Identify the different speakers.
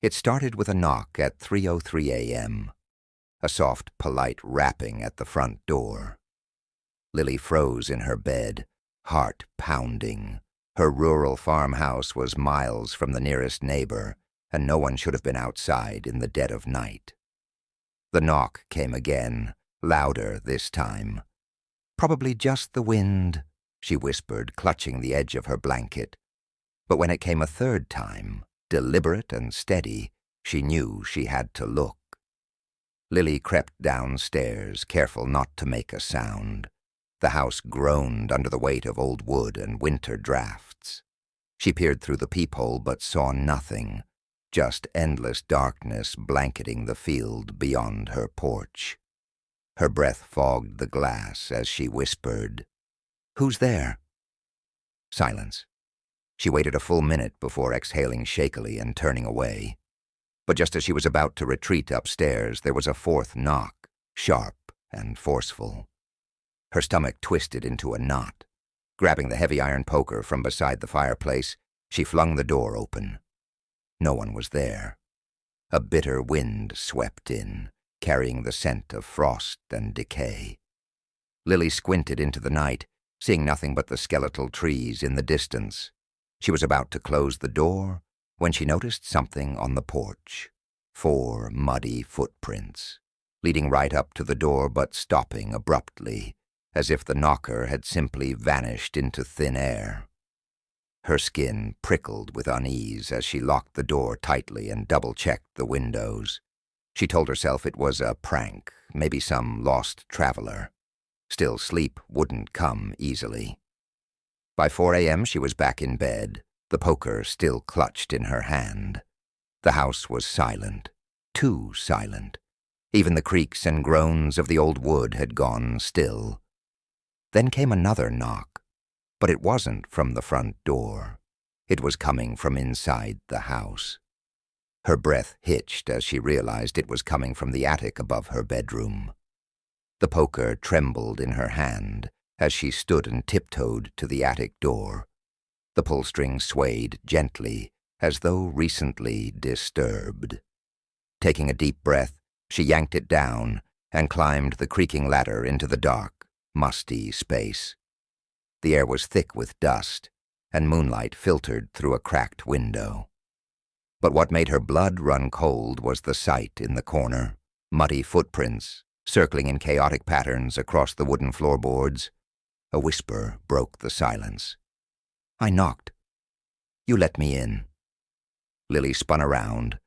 Speaker 1: It started with a knock at 3:03 a.m., a soft, polite rapping at the front door. Lily froze in her bed, heart pounding. Her rural farmhouse was miles from the nearest neighbor, and no one should have been outside in the dead of night. The knock came again, louder this time. "Probably just the wind," she whispered, clutching the edge of her blanket. But when it came a third time, deliberate and steady, she knew she had to look. Lily crept downstairs, careful not to make a sound. The house groaned under the weight of old wood and winter drafts. She peered through the peephole but saw nothing, just endless darkness blanketing the field beyond her porch. Her breath fogged the glass as she whispered, "Who's there?" Silence. She waited a full minute before exhaling shakily and turning away. But just as she was about to retreat upstairs, there was a fourth knock, sharp and forceful. Her stomach twisted into a knot. Grabbing the heavy iron poker from beside the fireplace, she flung the door open. No one was there. A bitter wind swept in, carrying the scent of frost and decay. Lily squinted into the night, seeing nothing but the skeletal trees in the distance. She was about to close the door when she noticed something on the porch. 4 muddy footprints, leading right up to the door but stopping abruptly, as if the knocker had simply vanished into thin air. Her skin prickled with unease as she locked the door tightly and double-checked the windows. She told herself it was a prank, maybe some lost traveler. Still, sleep wouldn't come easily. By 4 a.m. she was back in bed, the poker still clutched in her hand. The house was silent, too silent. Even the creaks and groans of the old wood had gone still. Then came another knock, but it wasn't from the front door. It was coming from inside the house. Her breath hitched as she realized it was coming from the attic above her bedroom. The poker trembled in her hand as she stood and tiptoed to the attic door. The pull string swayed gently, as though recently disturbed. Taking a deep breath, she yanked it down and climbed the creaking ladder into the dark, musty space. The air was thick with dust, and moonlight filtered through a cracked window. But what made her blood run cold was the sight in the corner. Muddy footprints, circling in chaotic patterns across the wooden floorboards. A whisper broke the silence. "I knocked. You let me in." Lily spun around,